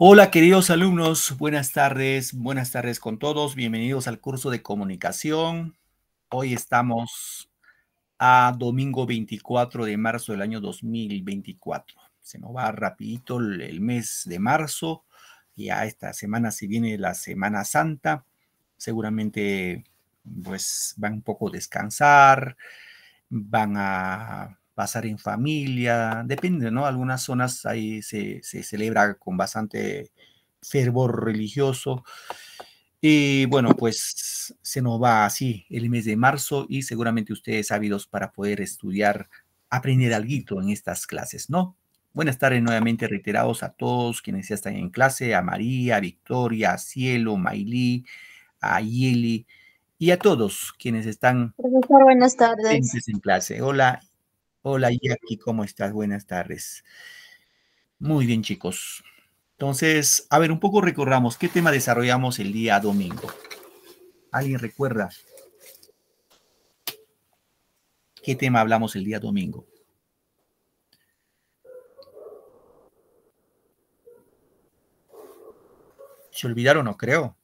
Hola queridos alumnos, buenas tardes con todos, bienvenidos al curso de comunicación. Hoy estamos a domingo 24 de marzo del año 2024. Se nos va rapidito el mes de marzo, ya esta semana se viene la Semana Santa, seguramente pues van un poco a descansar, van a pasar en familia, depende, ¿no? Algunas zonas ahí se celebra con bastante fervor religioso. Y bueno, pues se nos va así el mes de marzo y seguramente ustedes ávidos para poder estudiar, aprender algo en estas clases, ¿no? Buenas tardes nuevamente reiterados a todos quienes ya están en clase, a María, a Victoria, a Cielo, Mailí, a Yeli y a todos quienes están Profesor, buenas tardes. presentes en clase. Hola, hola Jackie, ¿cómo estás? Buenas tardes. Muy bien, chicos. Entonces, a ver, un poco recorramos qué tema desarrollamos el día domingo. ¿Alguien recuerda qué tema hablamos el día domingo? ¿Se olvidaron? No creo.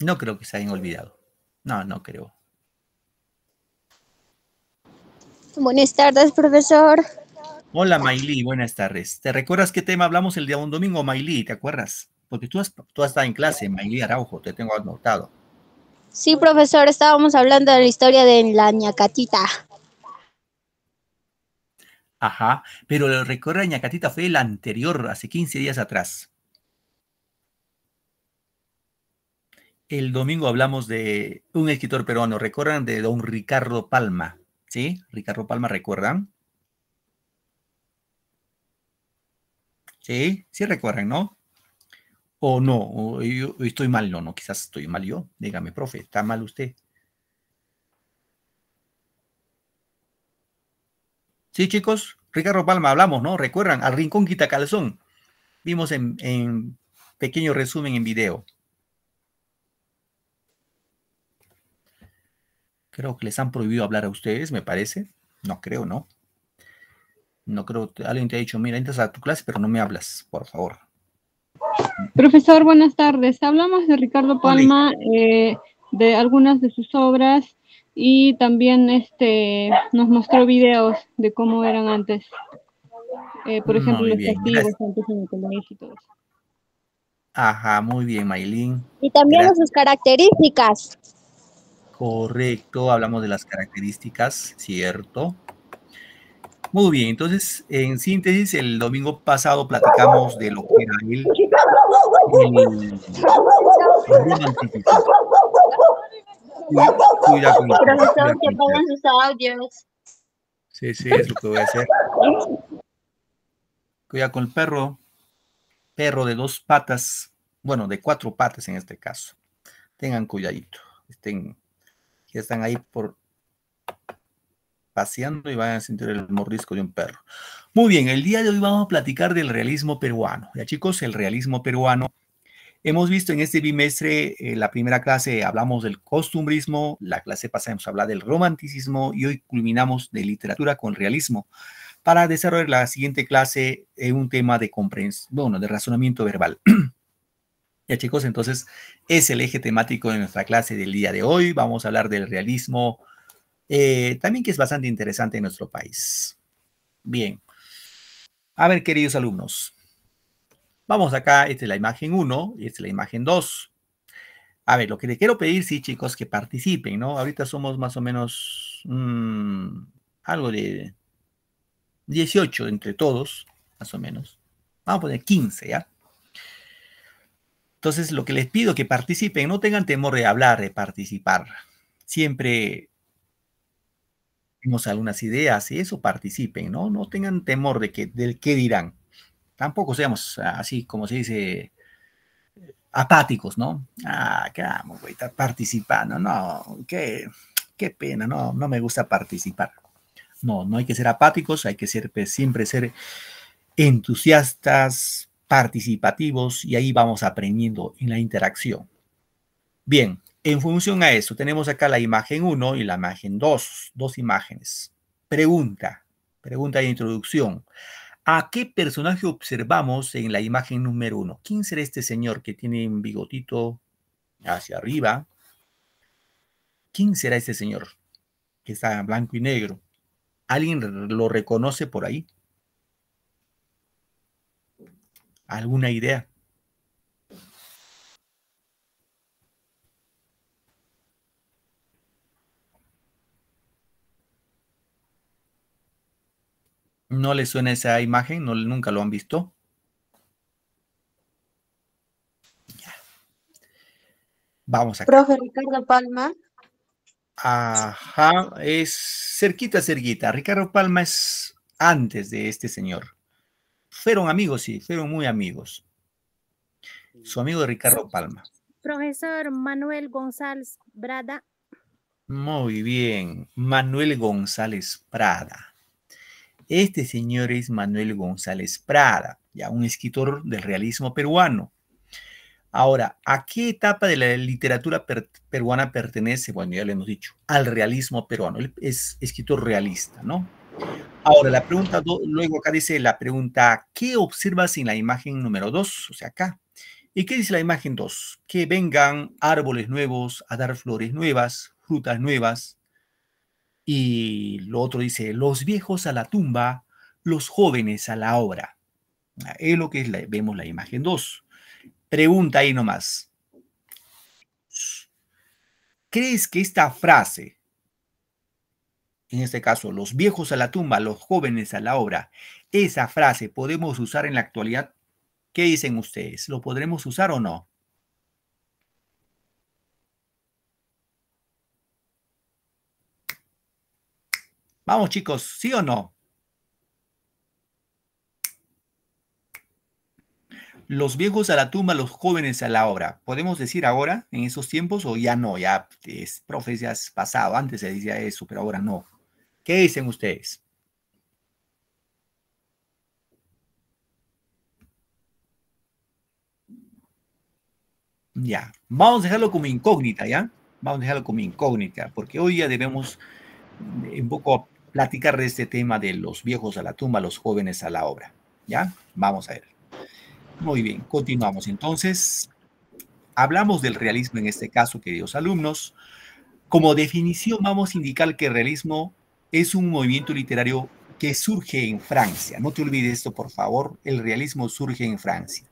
No creo que se hayan olvidado. No, no creo. Buenas tardes, profesor. Hola, Mailí, buenas tardes. ¿Te recuerdas qué tema hablamos el día un domingo, Mailí? ¿Te acuerdas? Porque tú has estado en clase, Mailí Araujo, te tengo anotado. Sí, profesor, estábamos hablando de la historia de la ñacatita. Ajá, pero recuerda, Ñacatita fue el anterior, hace 15 días atrás. El domingo hablamos de un escritor peruano, ¿recuerdan? De don Ricardo Palma, ¿sí? Ricardo Palma, ¿recuerdan? Sí, sí recuerdan, ¿no? O no, o yo estoy mal, no, no, quizás estoy mal yo. Dígame, profe, ¿está mal usted? Sí, chicos, Ricardo Palma hablamos, ¿no? ¿Recuerdan? Al Rincón Quitacalzón. Vimos en pequeño resumen en video. Creo que les han prohibido hablar a ustedes, me parece. No creo, ¿no? No creo, alguien te ha dicho, mira, entras a tu clase, pero no me hablas, por favor. Profesor, buenas tardes. Hablamos de Ricardo Oli, Palma, de algunas de sus obras y también nos mostró videos de cómo eran antes, por ejemplo, muy los bien, castigos gracias. antes en el colegio y todo eso. Ajá, muy bien, Maylin. Y también de sus Gracias. características. Correcto, hablamos de las características, ¿cierto? Muy bien, entonces, en síntesis, el domingo pasado platicamos de lo que era el romanticismo. Cuida con el perro, Profesor, cuida que con el perro. apaguen sus audios. Sí, sí, es lo que voy a hacer. Cuida con el perro, perro de dos patas, bueno, de cuatro patas en este caso. Tengan cuidadito, ya están ahí por paseando y van a sentir el mordisco de un perro. Muy bien, el día de hoy vamos a platicar del realismo peruano. Ya chicos, el realismo peruano. Hemos visto en este bimestre, la primera clase hablamos del costumbrismo, la clase pasada hemos hablado del romanticismo y hoy culminamos de literatura con realismo para desarrollar la siguiente clase en un tema de comprensión, bueno, de razonamiento verbal. Ya chicos, entonces es el eje temático de nuestra clase del día de hoy. Vamos a hablar del realismo, también que es bastante interesante en nuestro país. Bien, a ver queridos alumnos, vamos acá, esta es la imagen 1 y esta es la imagen 2. A ver, lo que le quiero pedir, sí, chicos, que participen, ¿no? Ahorita somos más o menos algo de 18 entre todos, más o menos. Vamos a poner 15, ¿ya? Entonces, lo que les pido es que participen, no tengan temor de hablar, de participar. Siempre tenemos algunas ideas y eso participen, ¿no? No tengan temor del qué dirán. Tampoco seamos así, como se dice, apáticos, ¿no? Ah, ¿qué vamos, güey? Estar participando, no, qué pena, no, no me gusta participar. No, no hay que ser apáticos, hay que ser, pues, siempre ser entusiastas, participativos y ahí vamos aprendiendo en la interacción. Bien, en función a eso, tenemos acá la imagen 1 y la imagen 2, dos imágenes. Pregunta de introducción. ¿A qué personaje observamos en la imagen número 1? ¿Quién será este señor que tiene un bigotito hacia arriba? ¿Quién será este señor que está en blanco y negro? ¿Alguien lo reconoce por ahí? ¿Alguna idea? ¿No le suena esa imagen? ¿No, nunca lo han visto? Vamos acá. Profe Ricardo Palma. Ajá, es cerquita, cerquita. Ricardo Palma es antes de este señor. Fueron amigos, sí, fueron muy amigos. Su amigo de Ricardo Palma. Profesor Manuel González Brada. Muy bien, Manuel González Prada. Este señor es Manuel González Prada, ya un escritor del realismo peruano. Ahora, ¿a qué etapa de la literatura peruana pertenece? Bueno, ya le hemos dicho, al realismo peruano. Él es escritor realista, ¿no? Ahora, la pregunta, luego acá dice la pregunta, ¿qué observas en la imagen número 2? O sea, acá. ¿Y qué dice la imagen 2? Que vengan árboles nuevos a dar flores nuevas, frutas nuevas. Y lo otro dice, los viejos a la tumba, los jóvenes a la obra. Es lo que es vemos la imagen 2. Pregunta ahí nomás. ¿Crees que esta frase, en este caso, los viejos a la tumba, los jóvenes a la obra, esa frase podemos usar en la actualidad? ¿Qué dicen ustedes? ¿Lo podremos usar o no? Vamos, chicos, ¿sí o no? Los viejos a la tumba, los jóvenes a la obra. ¿Podemos decir ahora, en esos tiempos, o ya no? Ya es profecías pasado, antes se decía eso, pero ahora no. ¿Qué dicen ustedes? Ya, vamos a dejarlo como incógnita, ¿ya? Vamos a dejarlo como incógnita, porque hoy ya debemos un poco platicar de este tema de los viejos a la tumba, los jóvenes a la obra, ¿ya? Vamos a ver. Muy bien, continuamos. Entonces, hablamos del realismo en este caso, queridos alumnos. Como definición, vamos a indicar que el realismo es un movimiento literario que surge en Francia. No te olvides esto, por favor. El realismo surge en Francia.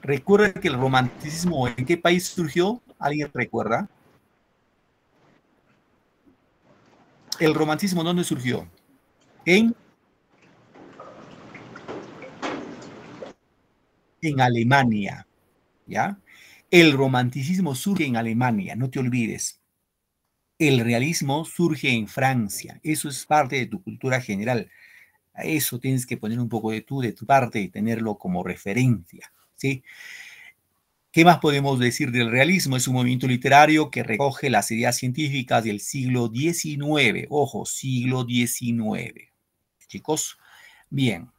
Recuerda que el romanticismo, ¿en qué país surgió? ¿Alguien recuerda? ¿El romanticismo dónde surgió? En Alemania, ¿ya? El romanticismo surge en Alemania, no te olvides. El realismo surge en Francia. Eso es parte de tu cultura general. A eso tienes que poner un poco de tu parte y tenerlo como referencia, ¿sí? ¿Qué más podemos decir del realismo? Es un movimiento literario que recoge las ideas científicas del siglo XIX. Ojo, siglo XIX. Chicos, bien.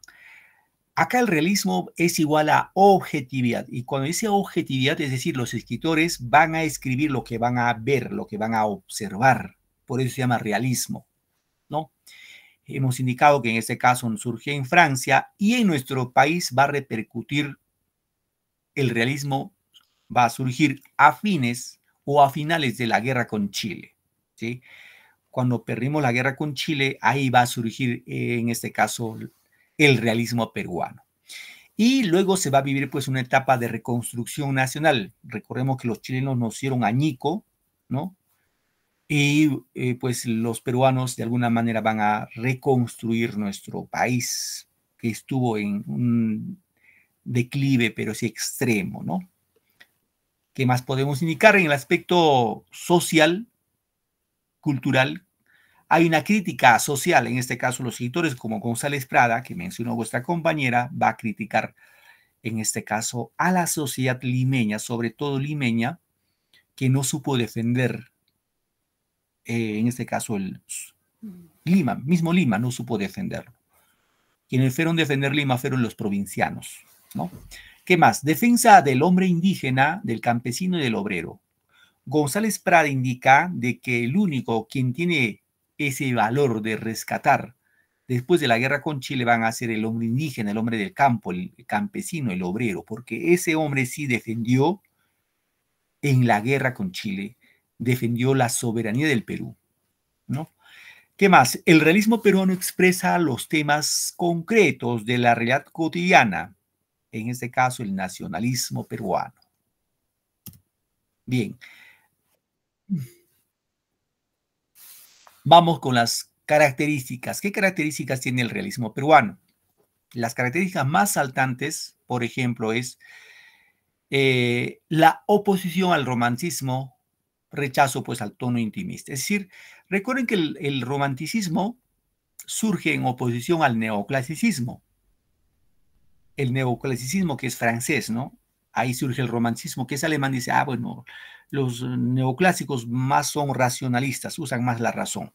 Acá el realismo es igual a objetividad. Y cuando dice objetividad, es decir, los escritores van a escribir lo que van a ver, lo que van a observar. Por eso se llama realismo, ¿no? Hemos indicado que en este caso surge en Francia y en nuestro país va a repercutir el realismo, va a surgir a fines o a finales de la guerra con Chile, ¿sí? Cuando perdimos la guerra con Chile, ahí va a surgir, en este caso, el realismo peruano. Y luego se va a vivir pues una etapa de reconstrucción nacional. Recordemos que los chilenos nos hicieron añico, ¿no? Y pues los peruanos de alguna manera van a reconstruir nuestro país, que estuvo en un declive, pero sí extremo, ¿no? ¿Qué más podemos indicar? En el aspecto social, cultural, hay una crítica social, en este caso los escritores como González Prada, que mencionó vuestra compañera, va a criticar en este caso a la sociedad limeña, sobre todo limeña, que no supo defender, en este caso el Lima, mismo Lima no supo defenderlo. Quienes fueron a defender Lima fueron los provincianos, ¿no? ¿Qué más? Defensa del hombre indígena, del campesino y del obrero. González Prada indica de que el único quien tiene ese valor de rescatar Después de la guerra con Chile van a ser el hombre indígena, el hombre del campo, el campesino, el obrero, porque ese hombre sí defendió en la guerra con Chile, defendió la soberanía del Perú, ¿no? ¿Qué más? El realismo peruano expresa los temas concretos de la realidad cotidiana, en este caso el nacionalismo peruano. Bien, vamos con las características. ¿Qué características tiene el realismo peruano? Las características más saltantes, por ejemplo, es la oposición al romanticismo, rechazo pues al tono intimista. Es decir, recuerden que el romanticismo surge en oposición al neoclasicismo. El neoclasicismo que es francés, ¿no? Ahí surge el romanticismo, que es alemán, dice, ah, bueno, los neoclásicos más son racionalistas, usan más la razón.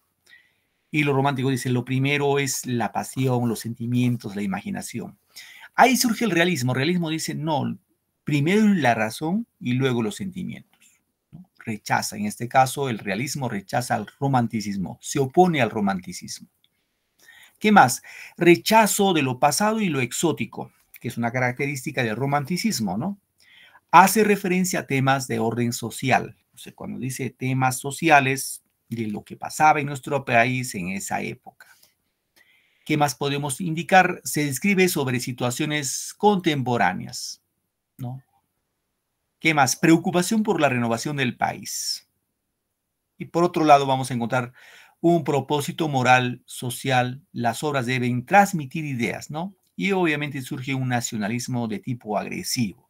Y los románticos dicen, lo primero es la pasión, los sentimientos, la imaginación. Ahí surge el realismo. El realismo dice, no, primero la razón y luego los sentimientos, ¿no? Rechaza, en este caso, el realismo rechaza al romanticismo, se opone al romanticismo. ¿Qué más? Rechazo de lo pasado y lo exótico, que es una característica del romanticismo, ¿no? Hace referencia a temas de orden social. O sea, cuando dice temas sociales, de lo que pasaba en nuestro país en esa época. ¿Qué más podemos indicar? Se describe sobre situaciones contemporáneas, ¿no? ¿Qué más? Preocupación por la renovación del país. Y por otro lado vamos a encontrar un propósito moral, social. Las obras deben transmitir ideas, ¿no? Y obviamente surge un nacionalismo de tipo agresivo.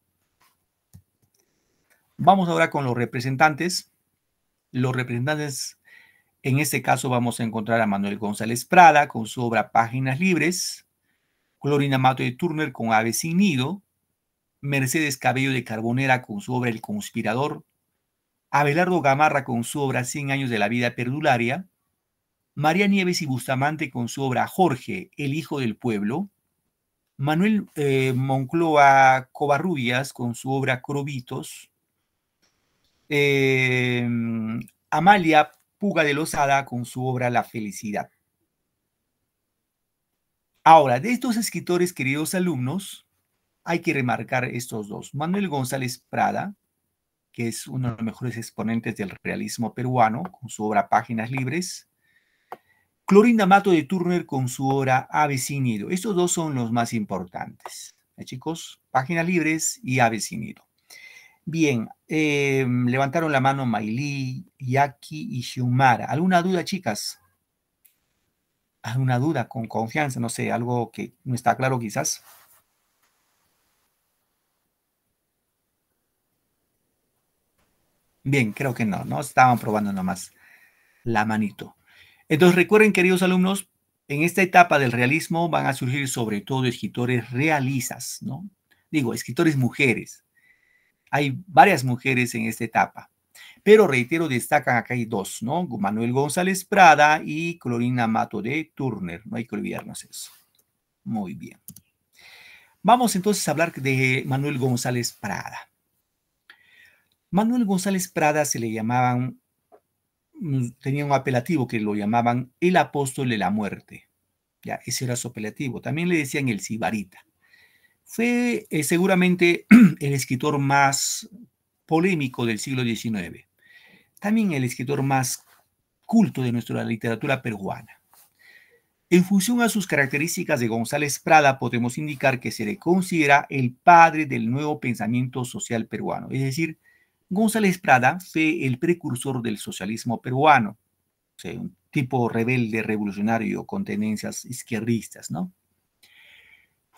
Vamos ahora con los representantes. Los representantes, en este caso vamos a encontrar a Manuel González Prada con su obra Páginas Libres, Clorina Mato de Turner con Ave sin Nido, Mercedes Cabello de Carbonera con su obra El Conspirador, Abelardo Gamarra con su obra 100 años de la vida perdularia, María Nieves y Bustamante con su obra Jorge, el hijo del pueblo, Manuel Moncloa Covarrubias con su obra Crobitos, Amalia Puga de Lozada con su obra La felicidad. Ahora, de estos escritores, queridos alumnos, hay que remarcar estos dos. Manuel González Prada, que es uno de los mejores exponentes del realismo peruano, con su obra Páginas Libres. Clorinda Mato de Turner con su obra Ave sin Nido. Estos dos son los más importantes, chicos. Páginas Libres y Ave sin Nido. Bien, levantaron la mano Mailí, Yaki y Xiomara. ¿Alguna duda, chicas? ¿Alguna duda? Con confianza, no sé, algo que no está claro quizás. Bien, creo que no, ¿no? Estaban probando nomás la manito. Entonces recuerden, queridos alumnos, en esta etapa del realismo van a surgir sobre todo escritores realistas, ¿no? Digo, escritores mujeres. Hay varias mujeres en esta etapa. Pero reitero, destacan acá hay dos, ¿no? Manuel González Prada y Clorina Mato de Turner. No hay que olvidarnos eso. Muy bien. Vamos entonces a hablar de Manuel González Prada. Manuel González Prada se le llamaban, tenía un apelativo que lo llamaban el apóstol de la muerte. Ya, ese era su apelativo. También le decían el sibarita. Fue seguramente el escritor más polémico del siglo XIX. También el escritor más culto de nuestra literatura peruana. En función a sus características de González Prada, podemos indicar que se le considera el padre del nuevo pensamiento social peruano. Es decir, González Prada fue el precursor del socialismo peruano, o sea, un tipo rebelde, revolucionario, con tendencias izquierdistas, ¿no?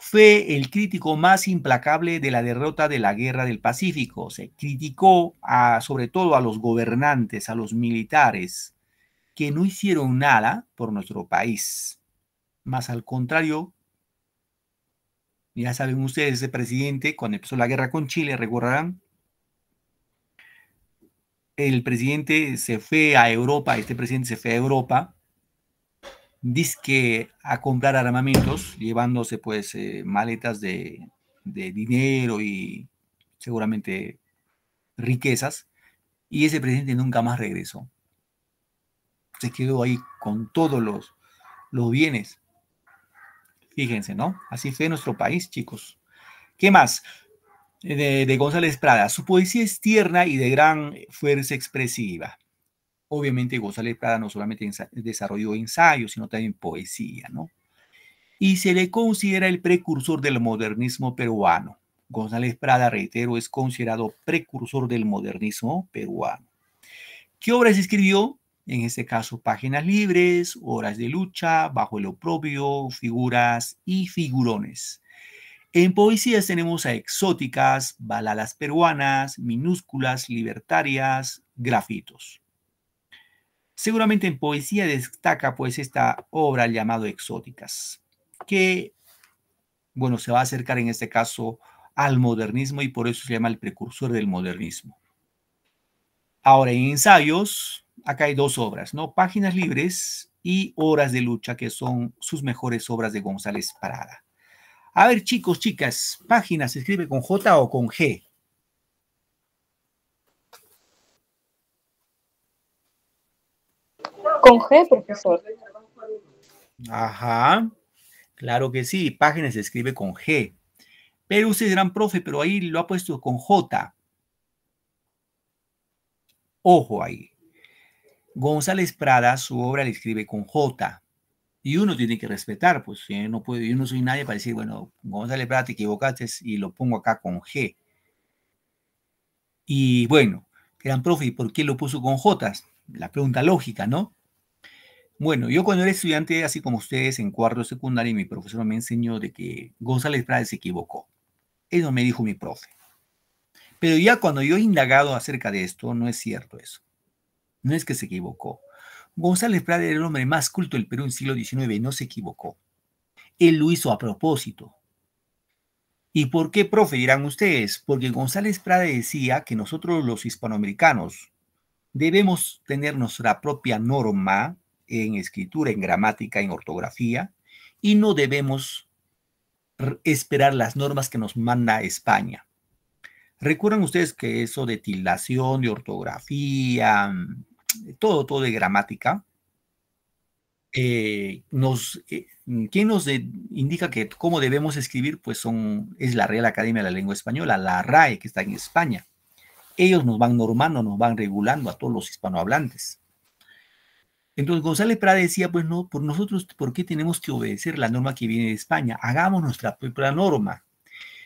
Fue el crítico más implacable de la derrota de la Guerra del Pacífico. O sea, criticó sobre todo a los gobernantes, a los militares, que no hicieron nada por nuestro país. Más al contrario, ya saben ustedes, ese presidente, cuando empezó la guerra con Chile, recordarán, el presidente se fue a Europa, este presidente se fue a Europa, dizque a comprar armamentos, llevándose pues maletas de dinero y seguramente riquezas, y ese presidente nunca más regresó. Se quedó ahí con todos los bienes. Fíjense, ¿no? Así fue nuestro país, chicos. ¿Qué más? De González Prada. Su poesía es tierna y de gran fuerza expresiva. Obviamente González Prada no solamente desarrolló ensayos, sino también poesía, ¿no? Y se le considera el precursor del modernismo peruano. González Prada, reitero, es considerado precursor del modernismo peruano. ¿Qué obras escribió? En este caso, Páginas Libres, Horas de Lucha, Bajo el Oprobio, Figuras y Figurones. En poesías tenemos a Exóticas, Baladas Peruanas, Minúsculas, Libertarias, Grafitos. Seguramente en poesía destaca pues esta obra llamada Exóticas, que, bueno, se va a acercar en este caso al modernismo y por eso se llama el precursor del modernismo. Ahora, en ensayos, acá hay dos obras, ¿no? Páginas Libres y Horas de Lucha, que son sus mejores obras de González Prada. A ver, chicos, chicas, páginas, ¿se escribe con J o con G? Con G, profesor. Ajá, claro que sí, páginas se escribe con G. Pero ustedes dirán, profe, pero ahí lo ha puesto con J. Ojo ahí. González Prada, su obra la escribe con J. Y uno tiene que respetar, pues no puedo, yo no soy nadie para decir, bueno, González Prada, te equivocaste y lo pongo acá con G. Y bueno, gran profe, ¿y por qué lo puso con J? La pregunta lógica, ¿no? Bueno, yo cuando era estudiante, así como ustedes, en cuarto de secundaria, mi profesor me enseñó de que González Prada se equivocó. Eso me dijo mi profe. Pero ya cuando yo he indagado acerca de esto, no es cierto eso. No es que se equivocó. González Prada era el hombre más culto del Perú en el siglo XIX y no se equivocó. Él lo hizo a propósito. ¿Y por qué, profe? Dirán ustedes. Porque González Prada decía que nosotros los hispanoamericanos debemos tener nuestra propia norma en escritura, en gramática, en ortografía, y no debemos esperar las normas que nos manda España. ¿Recuerdan ustedes que eso de tildación, de ortografía, todo de gramática, ¿quién nos indica que cómo debemos escribir? Pues es la Real Academia de la Lengua Española, la RAE, que está en España. Ellos nos van normando, nos van regulando a todos los hispanohablantes. Entonces González Prada decía, pues no, por nosotros, ¿por qué tenemos que obedecer la norma que viene de España? Hagamos nuestra propia norma.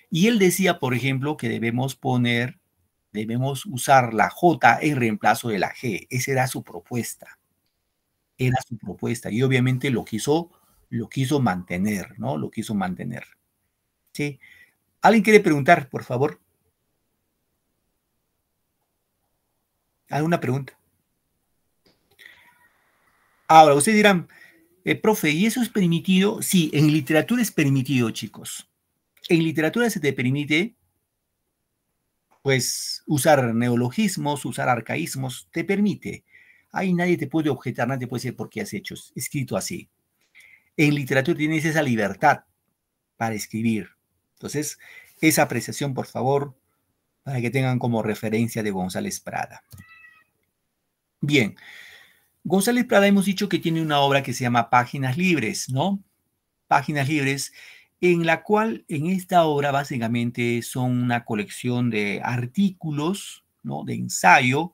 Y él decía, por ejemplo, que debemos usar la J en reemplazo de la G. Esa era su propuesta. Era su propuesta. Y obviamente lo quiso mantener, ¿no? Lo quiso mantener. ¿Sí? ¿Alguien quiere preguntar, por favor? ¿Alguna pregunta? Ahora, ustedes dirán, profe, ¿y eso es permitido? Sí, en literatura es permitido, chicos. En literatura se te permite, pues, usar neologismos, usar arcaísmos, te permite. Ahí nadie te puede objetar, nadie te puede decir por qué has hecho escrito así. En literatura tienes esa libertad para escribir. Entonces, esa apreciación, por favor, para que tengan como referencia de González Prada. Bien, González Prada hemos dicho que tiene una obra que se llama Páginas Libres, ¿no? Páginas Libres, en la cual en esta obra básicamente son una colección de artículos, ¿no? De ensayo,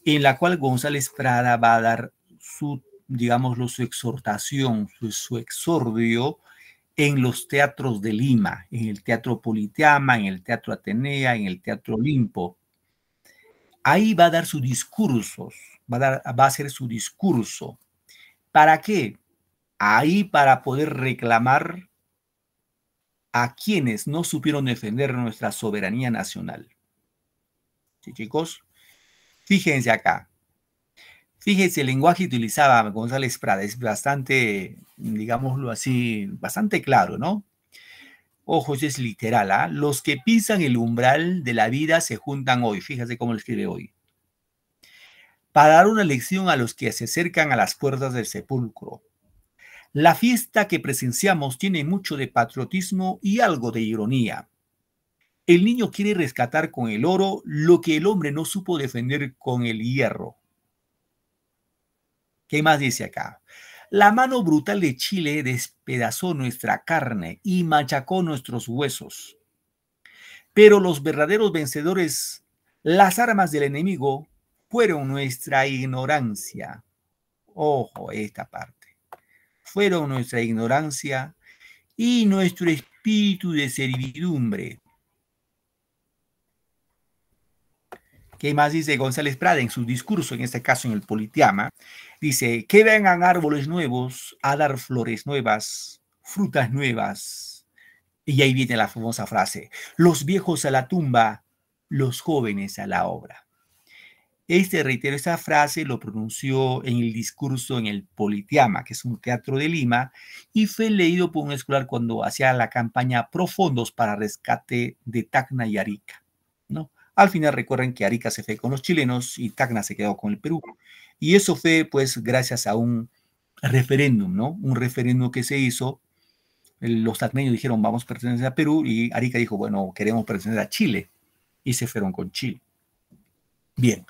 en la cual González Prada va a dar su, digámoslo, su exhortación, su exordio en los teatros de Lima, en el Teatro Politeama, en el Teatro Atenea, en el Teatro Olimpo. Ahí va a dar sus discursos, va a hacer su discurso. ¿Para qué? Ahí para poder reclamar a quienes no supieron defender nuestra soberanía nacional. ¿Sí, chicos? Fíjense acá. Fíjense, el lenguaje que utilizaba González Prada es bastante, digámoslo así, bastante claro, ¿no? Ojo, eso es literal, ¿ah? Los que pisan el umbral de la vida se juntan hoy. Fíjate cómo lo escribe hoy. Para dar una lección a los que se acercan a las puertas del sepulcro. La fiesta que presenciamos tiene mucho de patriotismo y algo de ironía. El niño quiere rescatar con el oro lo que el hombre no supo defender con el hierro. ¿Qué más dice acá? La mano brutal de Chile despedazó nuestra carne y machacó nuestros huesos. Pero los verdaderos vencedores, las armas del enemigo, fueron nuestra ignorancia. Ojo, esta parte. Fueron nuestra ignorancia y nuestro espíritu de servidumbre. ¿Qué más dice González Prada en su discurso, en este caso en el Politeama? Dice, que vengan árboles nuevos a dar flores nuevas, frutas nuevas. Y ahí viene la famosa frase, los viejos a la tumba, los jóvenes a la obra. Reitero, esta frase lo pronunció en el discurso en el Politeama, que es un teatro de Lima, y fue leído por un escolar cuando hacía la campaña Pro Fondos para rescate de Tacna y Arica, ¿no? Al final recuerden que Arica se fue con los chilenos y Tacna se quedó con el Perú. Y eso fue, pues, gracias a un referéndum, ¿no? Un referéndum que se hizo. Los tacneños dijeron, vamos a pertenecer a Perú, y Arica dijo, bueno, queremos pertenecer a Chile. Y se fueron con Chile. Bien,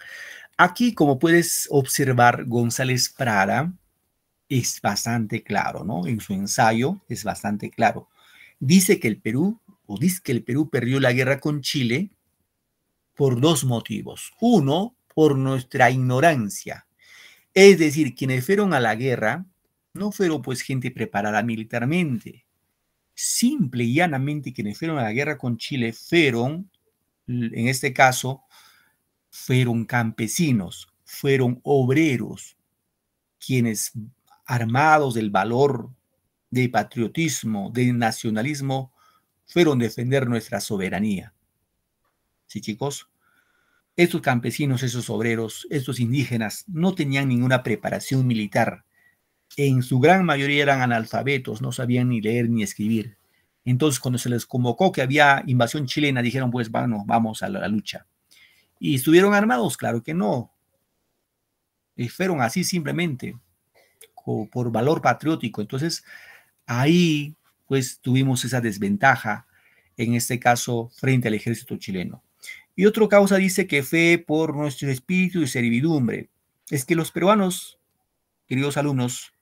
aquí, como puedes observar, González Prada es bastante claro, ¿no? En su ensayo es bastante claro. Dice que el Perú perdió la guerra con Chile por dos motivos. Uno, por nuestra ignorancia. Es decir, quienes fueron a la guerra no fueron pues gente preparada militarmente. Simple y llanamente quienes fueron a la guerra con Chile fueron, en este caso, fueron campesinos, fueron obreros, quienes armados del valor, de patriotismo, de nacionalismo, fueron a defender nuestra soberanía. ¿Sí, chicos? Estos campesinos, esos obreros, estos indígenas no tenían ninguna preparación militar. En su gran mayoría eran analfabetos, no sabían ni leer ni escribir. Entonces, cuando se les convocó que había invasión chilena, dijeron, pues, bueno, vamos a la lucha. ¿Y estuvieron armados? Claro que no. Y fueron así simplemente, por valor patriótico. Entonces, ahí, pues, tuvimos esa desventaja, en este caso, frente al ejército chileno. Y otra causa dice que fue por nuestro espíritu de servidumbre. Es que los peruanos, queridos alumnos,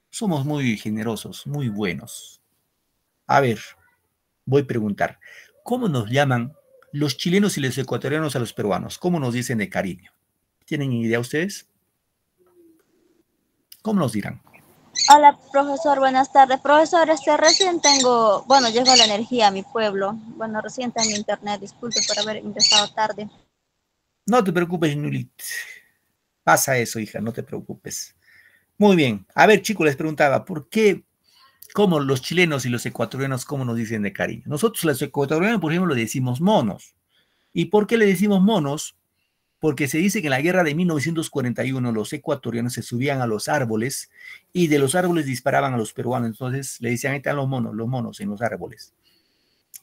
somos muy generosos, muy buenos. A ver, voy a preguntar, ¿cómo nos llaman los chilenos y los ecuatorianos a los peruanos? ¿Cómo nos dicen de cariño? ¿Tienen idea ustedes? ¿Cómo nos dirán? Hola, profesor, buenas tardes. Profesor, recién tengo, bueno, llegó la energía a mi pueblo. Bueno, recién tengo internet, disculpe por haber ingresado tarde. No te preocupes, Nulit. Pasa eso, hija, no te preocupes. Muy bien. A ver, chicos, les preguntaba, ¿por qué, cómo los chilenos y los ecuatorianos, cómo nos dicen de cariño? Nosotros los ecuatorianos, por ejemplo, le decimos monos. ¿Y por qué le decimos monos? Porque se dice que en la guerra de 1941 los ecuatorianos se subían a los árboles y de los árboles disparaban a los peruanos. Entonces le decían, ahí están los monos en los árboles.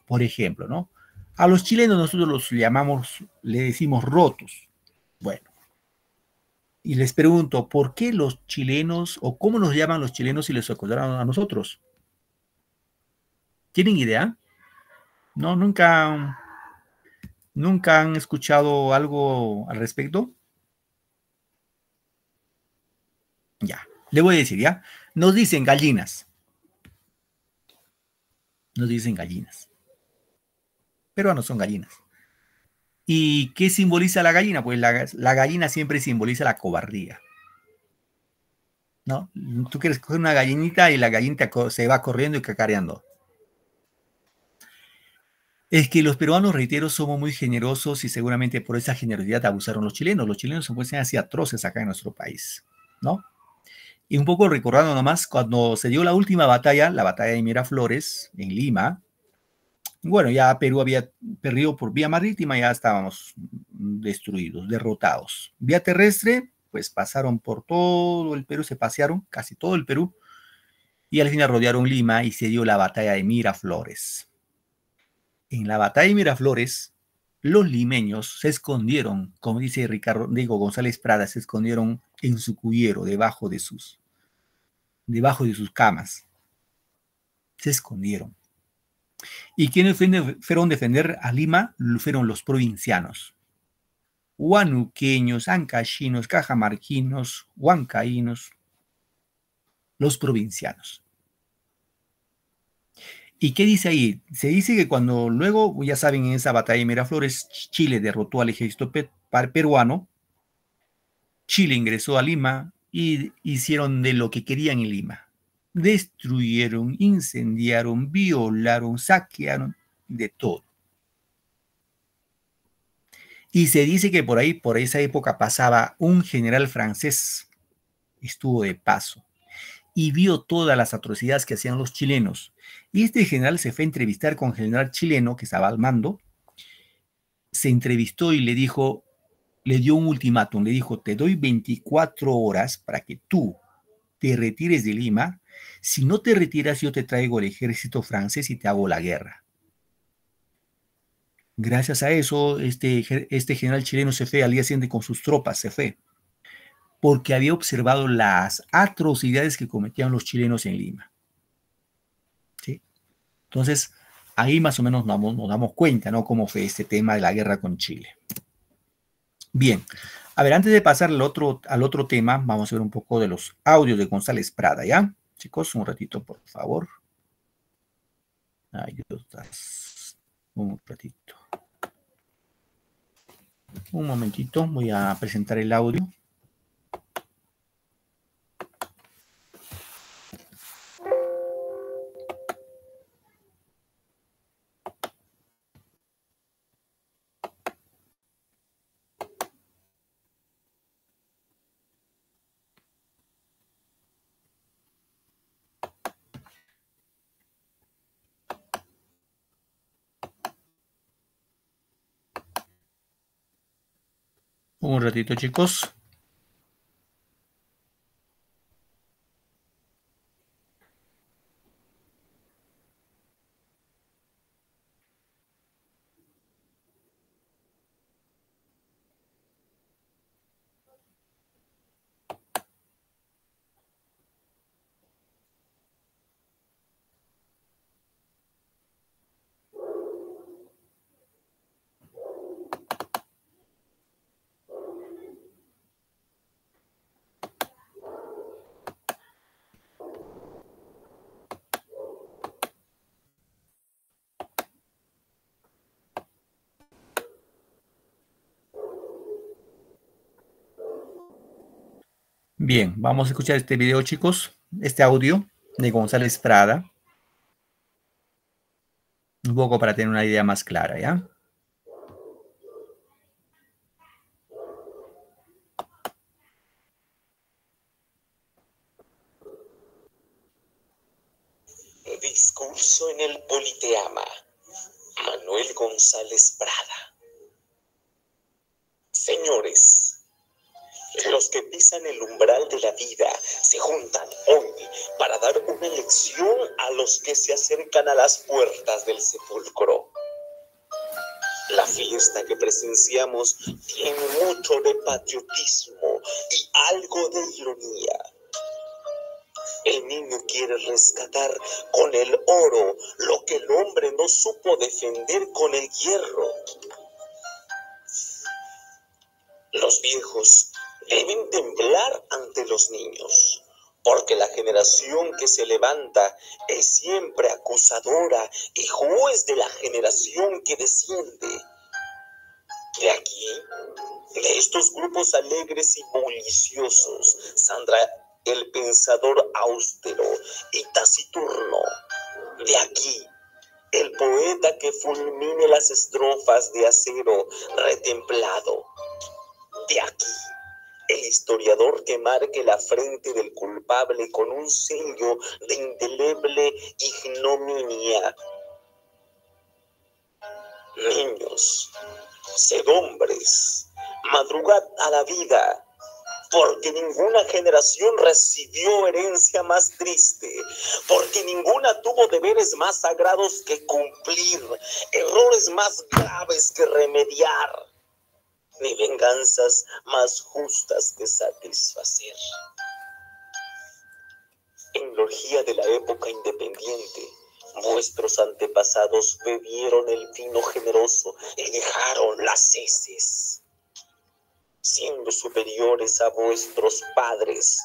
Por ejemplo, ¿no? A los chilenos nosotros los llamamos, le decimos rotos. Bueno, y les pregunto, ¿por qué los chilenos o cómo nos llaman los chilenos y les ecuatorianos a nosotros? ¿Tienen idea? No, nunca han escuchado algo al respecto. Ya, le voy a decir, ¿ya? Nos dicen gallinas. Nos dicen gallinas. Peruanos son gallinas. ¿Y qué simboliza la gallina? Pues la gallina siempre simboliza la cobardía, ¿no? Tú quieres coger una gallinita y la gallinita se va corriendo y cacareando. Es que los peruanos, reitero, somos muy generosos y seguramente por esa generosidad abusaron los chilenos. Los chilenos se pueden así atroces acá en nuestro país, ¿no? Y un poco recordando nomás, cuando se dio la última batalla, la batalla de Miraflores, en Lima, bueno, ya Perú había perdido por vía marítima, ya estábamos destruidos, derrotados. Vía terrestre, pues pasaron por todo el Perú, se pasearon casi todo el Perú, y al final rodearon Lima y se dio la batalla de Miraflores. En la batalla de Miraflores, los limeños se escondieron, como dice Diego González Prada, se escondieron en su cuyero, debajo de sus camas. Se escondieron. ¿Y quienes fueron a defender a Lima? Fueron los provincianos. Huanuqueños, ancachinos, cajamarquinos, huancaínos. los provincianos. ¿Y qué dice ahí? Se dice que cuando luego, ya saben, en esa batalla de Miraflores, Chile derrotó al ejército peruano, Chile ingresó a Lima y hicieron de lo que querían en Lima. Destruyeron, incendiaron, violaron, saquearon, de todo. Y se dice que por ahí, por esa época, pasaba un general francés, estuvo de paso, y vio todas las atrocidades que hacían los chilenos. Y este general se fue a entrevistar con el general chileno que estaba al mando, se entrevistó y le dijo, le dio un ultimátum, le dijo, te doy 24 horas para que tú te retires de Lima. Si no te retiras, yo te traigo el ejército francés y te hago la guerra. Gracias a eso, este general chileno se fue al día siguiente con sus tropas, se fue, porque había observado las atrocidades que cometían los chilenos en Lima. ¿Sí? Entonces, ahí más o menos nos damos cuenta, ¿no? Cómo fue este tema de la guerra con Chile. Bien, a ver, antes de pasar al otro tema, vamos a ver un poco de los audios de González Prada, ¿ya? Chicos, un ratito, por favor. Ayudas. Un ratito. Un momentito, voy a presentar el audio. Un ratito, chicos. Bien, vamos a escuchar este video, chicos, este audio de González Prada, un poco para tener una idea más clara, ¿ya? Discurso en el Politeama. Manuel González Prada. Señores, los que pisan el umbral de la vida se juntan hoy para dar una lección a los que se acercan a las puertas del sepulcro. La fiesta que presenciamos tiene mucho de patriotismo y algo de ironía. El niño quiere rescatar con el oro lo que el hombre no supo defender con el hierro. Los viejos deben temblar ante los niños, porque la generación que se levanta es siempre acusadora y juez de la generación que desciende. De aquí, de estos grupos alegres y bulliciosos, saldrá el pensador austero y taciturno. De aquí, el poeta que fulmine las estrofas de acero retemplado. De aquí, el historiador que marque la frente del culpable con un sello de indeleble ignominia. Niños, sed hombres, madrugad a la vida, porque ninguna generación recibió herencia más triste, porque ninguna tuvo deberes más sagrados que cumplir, errores más graves que remediar, ni venganzas más justas que satisfacer. En la orgía de la época independiente, vuestros antepasados bebieron el vino generoso y dejaron las heces. Siendo superiores a vuestros padres,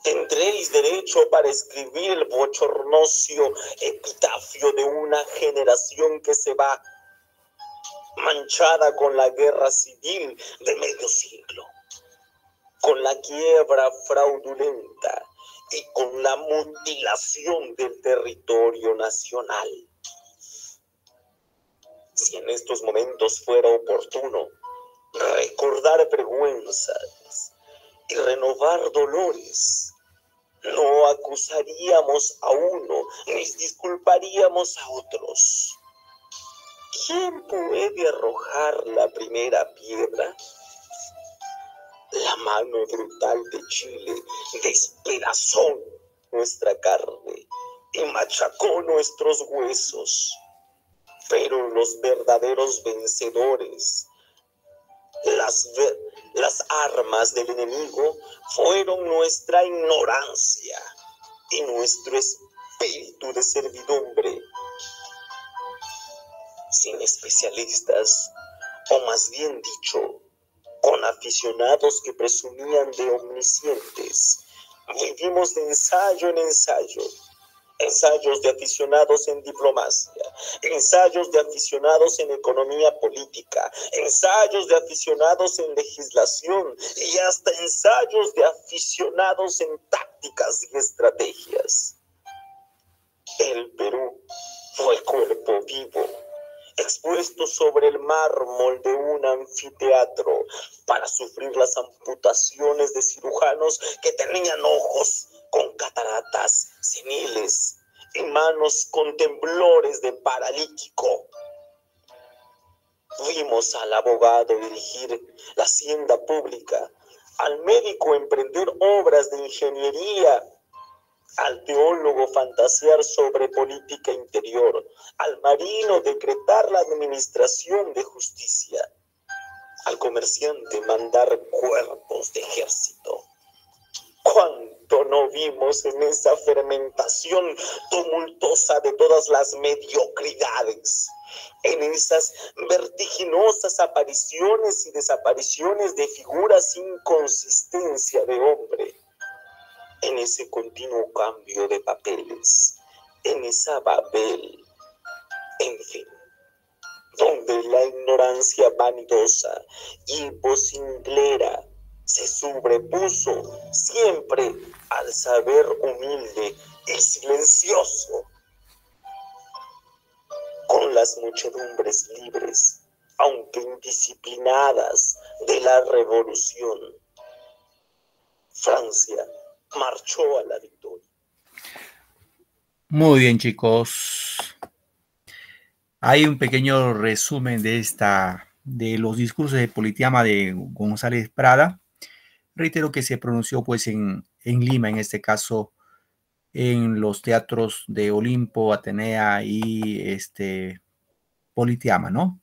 Tendréis derecho para escribir el bochornoso epitafio de una generación que se va, manchada con la guerra civil de medio siglo, con la quiebra fraudulenta y con la mutilación del territorio nacional. Si en estos momentos fuera oportuno recordar vergüenzas y renovar dolores, no acusaríamos a uno ni disculparíamos a otros. ¿Quién puede arrojar la primera piedra? La mano brutal de Chile despedazó nuestra carne y machacó nuestros huesos. Pero los verdaderos vencedores, las armas del enemigo, fueron nuestra ignorancia y nuestro espíritu de servidumbre. Sin especialistas, o más bien dicho, con aficionados que presumían de omniscientes, vivimos de ensayo en ensayo. Ensayos de aficionados en diplomacia, ensayos de aficionados en economía política, ensayos de aficionados en legislación y hasta ensayos de aficionados en tácticas y estrategias. El Perú fue cuerpo vivo, expuesto sobre el mármol de un anfiteatro para sufrir las amputaciones de cirujanos que tenían ojos con cataratas seniles y manos con temblores de paralítico. Vimos al abogado dirigir la hacienda pública, al médico emprender obras de ingeniería, al teólogo fantasear sobre política interior, al marino decretar la administración de justicia, al comerciante mandar cuerpos de ejército. ¿Cuánto no vimos en esa fermentación tumultuosa de todas las mediocridades? En esas vertiginosas apariciones y desapariciones de figuras sin consistencia de hombre. En ese continuo cambio de papeles. En esa Babel. En fin. Donde la ignorancia vanidosa y vocinglera se sobrepuso siempre al saber humilde y silencioso. Con las muchedumbres libres, aunque indisciplinadas, de la revolución, Francia marchó a la victoria. Muy bien, chicos. Hay un pequeño resumen de los discursos de Politeama de González Prada. Reitero que se pronunció pues en Lima, en este caso, en los teatros de Olimpo, Atenea y Politeama, ¿no?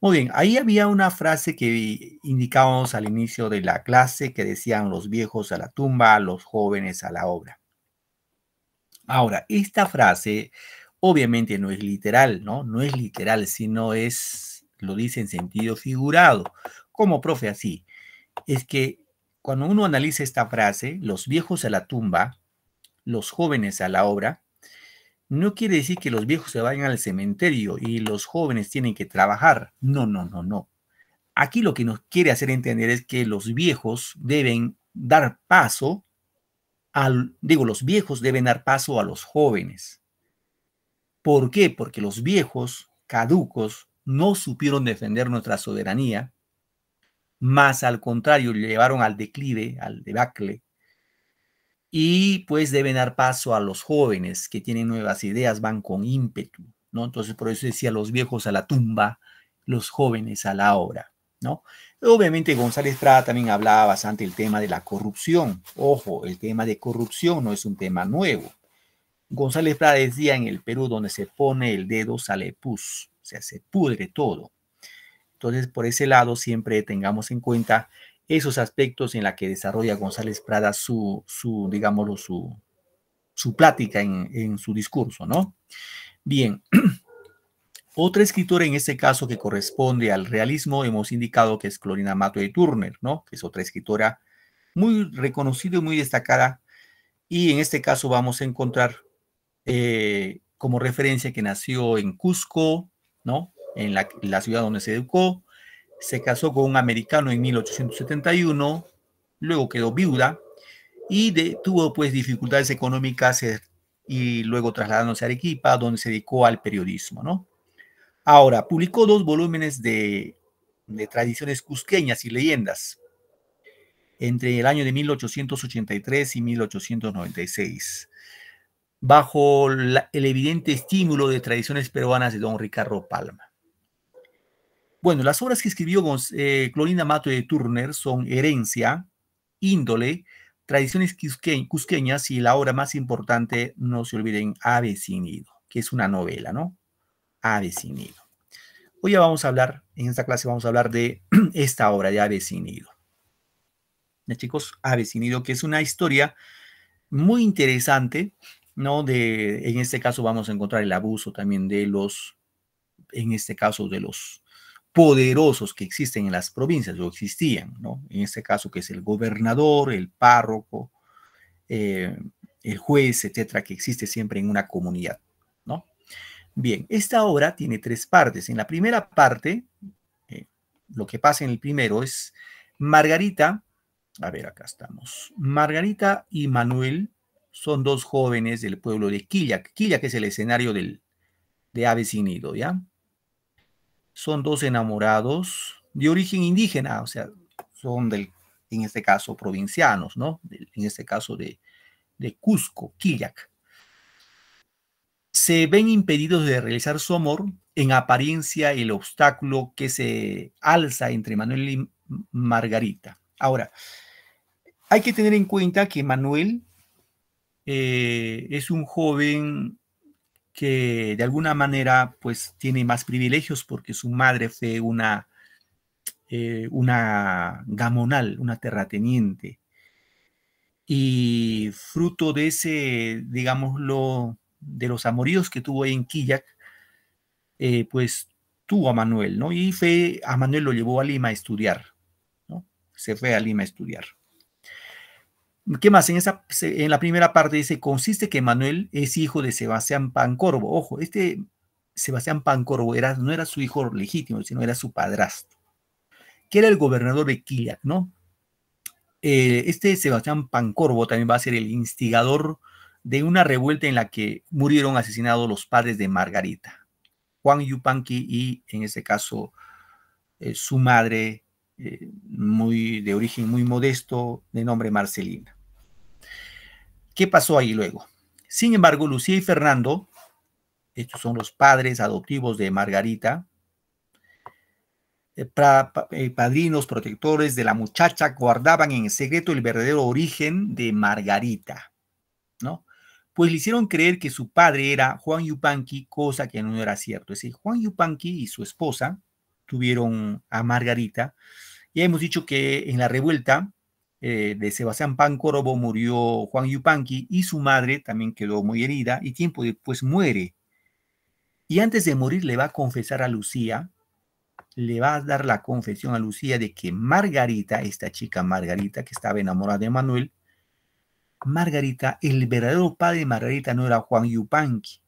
Muy bien, ahí había una frase que indicábamos al inicio de la clase que decían los viejos a la tumba, los jóvenes a la obra. Ahora, esta frase obviamente no es literal, ¿no? No es literal, sino lo dice en sentido figurado. Como profe, así. Es que cuando uno analiza esta frase, los viejos a la tumba, los jóvenes a la obra, no quiere decir que los viejos se vayan al cementerio y los jóvenes tienen que trabajar. No, no, no, no. Aquí lo que nos quiere hacer entender es que los viejos deben dar paso los viejos deben dar paso a los jóvenes. ¿Por qué? Porque los viejos caducos no supieron defender nuestra soberanía, más al contrario, le llevaron al declive, al debacle, y pues deben dar paso a los jóvenes que tienen nuevas ideas, van con ímpetu, ¿no? Entonces, por eso decía los viejos a la tumba, los jóvenes a la obra, ¿no? Obviamente González Prada también hablaba bastante del tema de la corrupción. Ojo, el tema de corrupción no es un tema nuevo. González Prada decía, en el Perú donde se pone el dedo sale pus, o sea, se pudre todo. Entonces, por ese lado, siempre tengamos en cuenta esos aspectos en la que desarrolla González Prada su plática en su discurso, ¿no? Bien. Otra escritora en este caso que corresponde al realismo, hemos indicado que es Clorinda Matto de Turner, ¿no? Que es otra escritora muy reconocida y muy destacada y en este caso vamos a encontrar como referencia que nació en Cusco, ¿no? En la ciudad donde se educó, se casó con un americano en 1871, luego quedó viuda y tuvo pues dificultades económicas y luego trasladándose a Arequipa, donde se dedicó al periodismo, ¿no? Ahora, publicó 2 volúmenes de tradiciones cusqueñas y leyendas entre el año de 1883 y 1896, bajo el evidente estímulo de tradiciones peruanas de don Ricardo Palma. Bueno, las obras que escribió Clorinda Mato de Turner son Herencia, Índole, Tradiciones cusqueñas y la obra más importante, no se olviden, Ave sin nido, que es una novela, ¿no? Ave sin nido. Hoy ya vamos a hablar, en esta clase vamos a hablar de esta obra de Ave sin nido. Chicos, Ave sin nido, que es una historia muy interesante, ¿no? En este caso vamos a encontrar el abuso también de en este caso de los poderosos que existen en las provincias, o existían, ¿no? En este caso que es el gobernador, el párroco, el juez, etcétera, que existe siempre en una comunidad, ¿no? Bien, esta obra tiene 3 partes. En la primera parte, lo que pasa en el primero es Margarita, a ver, acá estamos, Margarita y Manuel son 2 jóvenes del pueblo de Quillac. Quillac es el escenario de Ave sin nido, ¿ya? Son 2 enamorados de origen indígena, o sea, son en este caso, provincianos, ¿no? En este caso de Cusco, Quillac. Se ven impedidos de realizar su amor, en apariencia el obstáculo que se alza entre Manuel y Margarita. Ahora, hay que tener en cuenta que Manuel es un joven que de alguna manera pues tiene más privilegios porque su madre fue una gamonal, una terrateniente. Y fruto de ese, digámoslo, de los amoríos que tuvo en Quillac, pues tuvo a Manuel, ¿no? Y a Manuel lo llevó a Lima a estudiar, ¿no? Se fue a Lima a estudiar. ¿Qué más? En la primera parte dice, consiste que Manuel es hijo de Sebastián Pancorbo. Ojo, este Sebastián Pancorbo no era su hijo legítimo, sino era su padrastro, que era el gobernador de Quillac, ¿no? Este Sebastián Pancorbo también va a ser el instigador de una revuelta en la que murieron asesinados los padres de Margarita, Juan Yupanqui y, en este caso, su madre, de origen muy modesto, de nombre Marcelina. ¿Qué pasó ahí luego? Sin embargo, Lucía y Fernando, estos son los padres adoptivos de Margarita, padrinos protectores de la muchacha, guardaban en secreto el verdadero origen de Margarita, ¿no? Pues le hicieron creer que su padre era Juan Yupanqui, cosa que no era cierto. Es decir, Juan Yupanqui y su esposa tuvieron a Margarita. Ya hemos dicho que en la revuelta de Sebastián Pancorbo murió Juan Yupanqui y su madre también quedó muy herida y tiempo después muere. Y antes de morir le va a confesar a Lucía, le va a dar la confesión a Lucía de que Margarita, esta chica Margarita que estaba enamorada de Manuel, Margarita, el verdadero padre de Margarita no era Juan Yupanqui,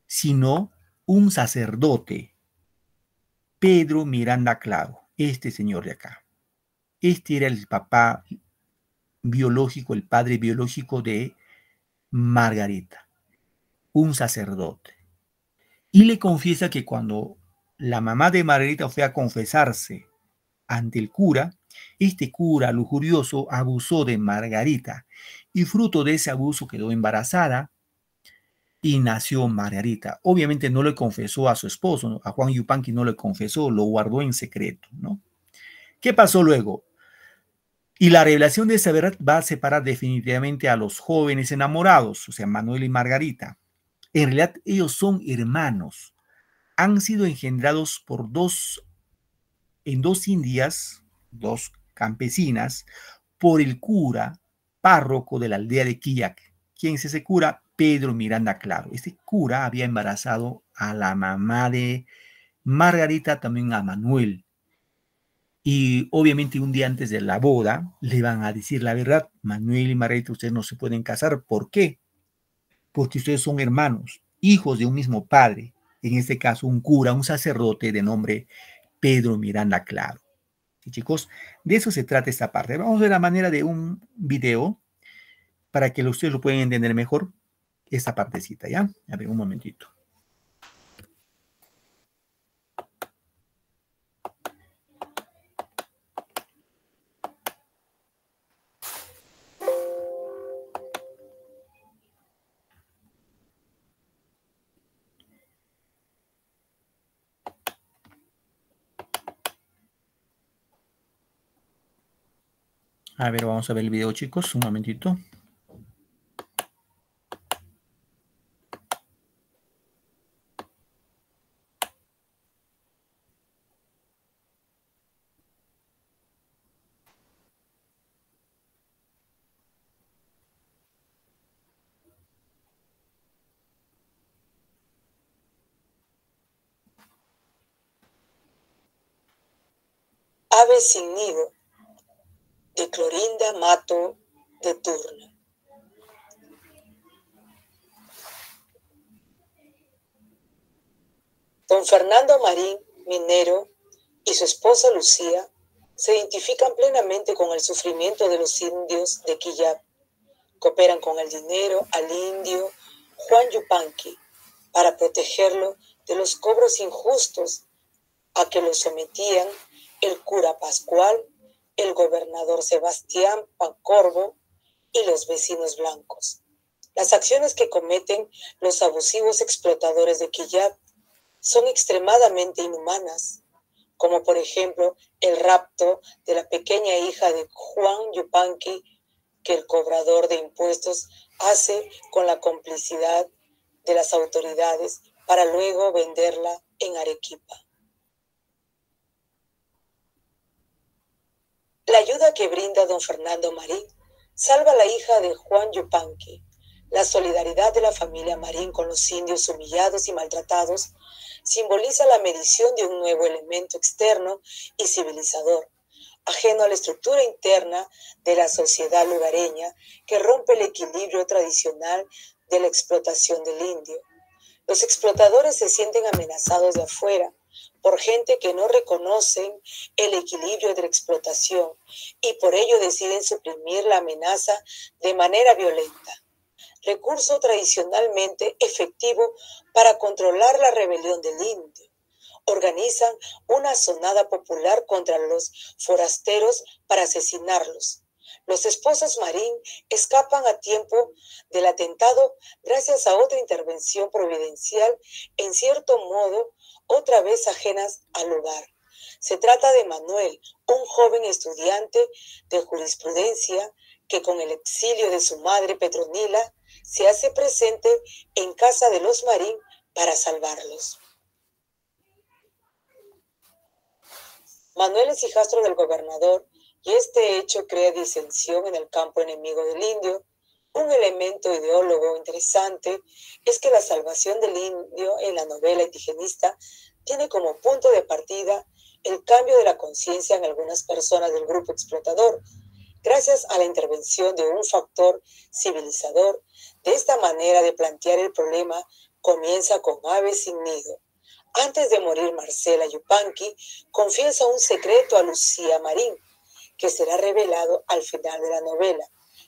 sino un sacerdote, Pedro Miranda Claro, este señor de acá. Este era el papá biológico, el padre biológico de Margarita, un sacerdote. Y le confiesa que cuando la mamá de Margarita fue a confesarse ante el cura, este cura lujurioso abusó de Margarita y fruto de ese abuso quedó embarazada y nació Margarita. Obviamente no le confesó a su esposo, ¿no? A Juan Yupanqui no le confesó, lo guardó en secreto, ¿no? ¿Qué pasó luego? Y la revelación de esa verdad va a separar definitivamente a los jóvenes enamorados, o sea, Manuel y Margarita. En realidad ellos son hermanos. Han sido engendrados en 2 indias, 2 campesinas, por el cura párroco de la aldea de Quillac. ¿Quién es ese cura? Pedro Miranda Claro. Este cura había embarazado a la mamá de Margarita, también a Manuel. Y obviamente un día antes de la boda le van a decir la verdad. Manuel y Margarita, ustedes no se pueden casar. ¿Por qué? Porque ustedes son hermanos, hijos de un mismo padre. En este caso, un cura, un sacerdote de nombre Pedro Miranda Claro. ¿Sí, chicos? De eso se trata esta parte. Vamos a ver la manera de un video para que ustedes lo puedan entender mejor esta partecita, ¿ya? A ver, un momentito. A ver, vamos a ver el video, chicos, un momentito. Ave sin nido, de Clorinda Mato de Turner. Don Fernando Marín, minero, y su esposa Lucía se identifican plenamente con el sufrimiento de los indios de Quillap. Cooperan con el dinero al indio Juan Yupanqui para protegerlo de los cobros injustos a que lo sometían el cura Pascual, el gobernador Sebastián Pancorbo y los vecinos blancos. Las acciones que cometen los abusivos explotadores de Quillap son extremadamente inhumanas, como por ejemplo el rapto de la pequeña hija de Juan Yupanqui que el cobrador de impuestos hace con la complicidad de las autoridades para luego venderla en Arequipa. La ayuda que brinda don Fernando Marín salva a la hija de Juan Yupanqui. La solidaridad de la familia Marín con los indios humillados y maltratados simboliza la medición de un nuevo elemento externo y civilizador, ajeno a la estructura interna de la sociedad lugareña que rompe el equilibrio tradicional de la explotación del indio. Los explotadores se sienten amenazados de afuera por gente que no reconocen el equilibrio de la explotación y por ello deciden suprimir la amenaza de manera violenta, recurso tradicionalmente efectivo para controlar la rebelión del indio. Organizan una asonada popular contra los forasteros para asesinarlos. Los esposos Marín escapan a tiempo del atentado gracias a otra intervención providencial, en cierto modo, otra vez ajenas al lugar. Se trata de Manuel, un joven estudiante de jurisprudencia que con el exilio de su madre Petronila se hace presente en casa de los Marín para salvarlos. Manuel es hijastro del gobernador y este hecho crea disensión en el campo enemigo del indio. Un elemento ideólogo interesante es que la salvación del indio en la novela indigenista tiene como punto de partida el cambio de la conciencia en algunas personas del grupo explotador, gracias a la intervención de un factor civilizador. De esta manera de plantear el problema comienza con Ave sin nido. Antes de morir, Marcela Yupanqui confiesa un secreto a Lucía Marín, que será revelado al final de la novela,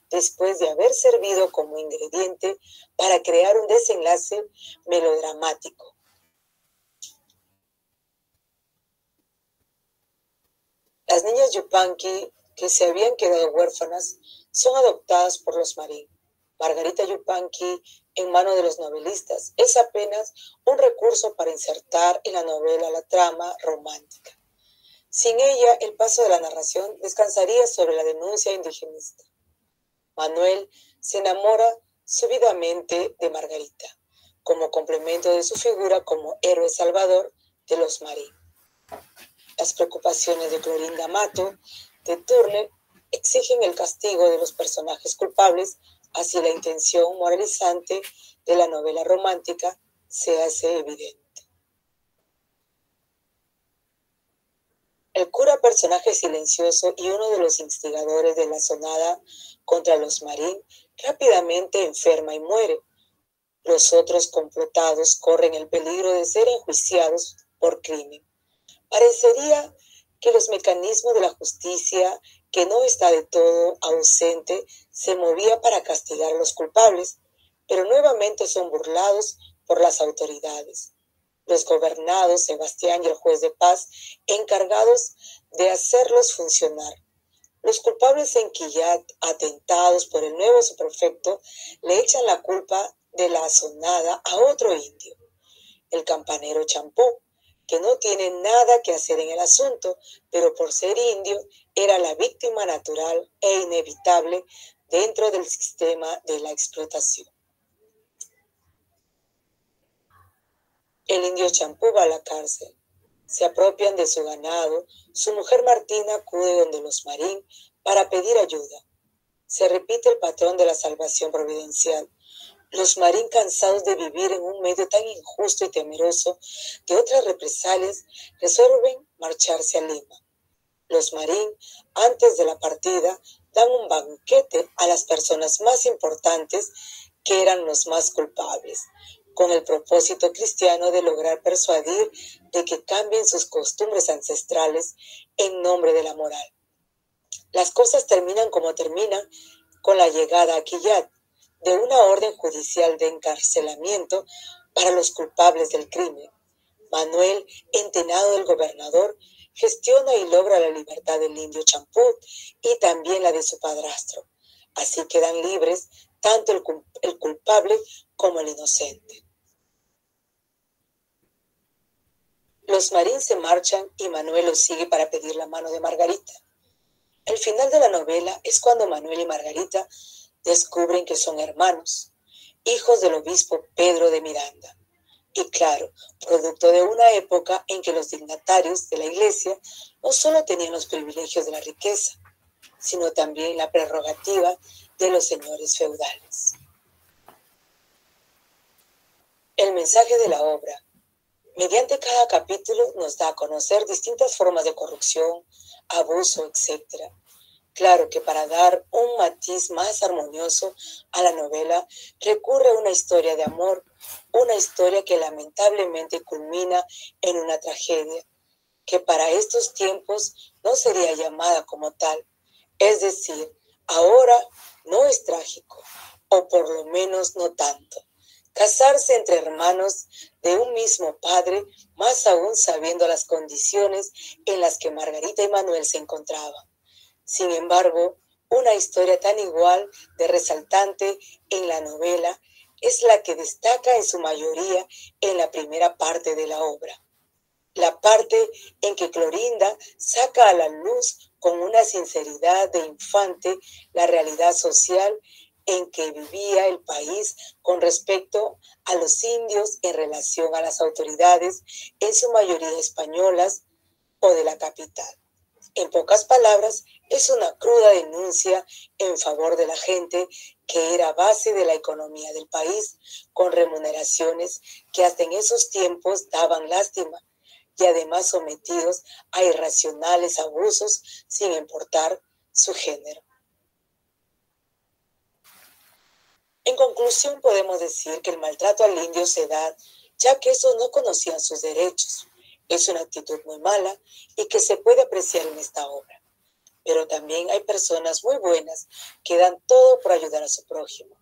después de haber servido como ingrediente para crear un desenlace melodramático. Las niñas Yupanqui, que se habían quedado huérfanas, son adoptadas por los Marín. Margarita Yupanqui, en manos de los novelistas, es apenas un recurso para insertar en la novela la trama romántica. Sin ella, el paso de la narración descansaría sobre la denuncia indigenista. Manuel se enamora súbitamente de Margarita, como complemento de su figura como héroe salvador de los Marín. Las preocupaciones de Clorinda Mato de Turner exigen el castigo de los personajes culpables, así la intención moralizante de la novela romántica se hace evidente. El cura, personaje silencioso y uno de los instigadores de la sonada contra los Marín, rápidamente enferma y muere. Los otros complotados corren el peligro de ser enjuiciados por crimen. Parecería que los mecanismos de la justicia, que no está de todo ausente, se movía para castigar a los culpables, pero nuevamente son burlados por las autoridades. Los gobernados, Sebastián y el juez de paz, encargados de hacerlos funcionar. Los culpables en Quillat, atentados por el nuevo subprefecto, le echan la culpa de la asonada a otro indio, el campanero Champú, que no tiene nada que hacer en el asunto, pero por ser indio era la víctima natural e inevitable dentro del sistema de la explotación. El indio Champú va a la cárcel. Se apropian de su ganado. Su mujer Martina acude donde los Marín para pedir ayuda. Se repite el patrón de la salvación providencial. Los Marín, cansados de vivir en un medio tan injusto y temeroso de otras represalias, resuelven marcharse a Lima. Los Marín, antes de la partida, dan un banquete a las personas más importantes, que eran los más culpables, con el propósito cristiano de lograr persuadir de que cambien sus costumbres ancestrales en nombre de la moral. Las cosas terminan como terminan, con la llegada a Quillat de una orden judicial de encarcelamiento para los culpables del crimen. Manuel, entenado del gobernador, gestiona y logra la libertad del indio Champú y también la de su padrastro. Así quedan libres tanto el culpable como el inocente. Los Marín se marchan y Manuel los sigue para pedir la mano de Margarita. El final de la novela es cuando Manuel y Margarita descubren que son hermanos, hijos del obispo Pedro de Miranda. Y claro, producto de una época en que los dignatarios de la iglesia no solo tenían los privilegios de la riqueza, sino también la prerrogativa de los señores feudales. El mensaje de la obra. Mediante cada capítulo nos da a conocer distintas formas de corrupción, abuso, etc. Claro que para dar un matiz más armonioso a la novela, recurre a una historia de amor, una historia que lamentablemente culmina en una tragedia, que para estos tiempos no sería llamada como tal. Es decir, ahora no es trágico, o por lo menos no tanto. Casarse entre hermanos de un mismo padre, más aún sabiendo las condiciones en las que Margarita y Manuel se encontraban. Sin embargo, una historia tan igual de resaltante en la novela es la que destaca en su mayoría en la primera parte de la obra. La parte en que Clorinda saca a la luz con una sinceridad de infante la realidad social en que vivía el país con respecto a los indios en relación a las autoridades, en su mayoría españolas o de la capital. En pocas palabras, es una cruda denuncia en favor de la gente que era base de la economía del país, con remuneraciones que hasta en esos tiempos daban lástima y además sometidos a irracionales abusos sin importar su género. En conclusión, podemos decir que el maltrato al indio se da ya que estos no conocían sus derechos. Es una actitud muy mala y que se puede apreciar en esta obra. Pero también hay personas muy buenas que dan todo por ayudar a su prójimo.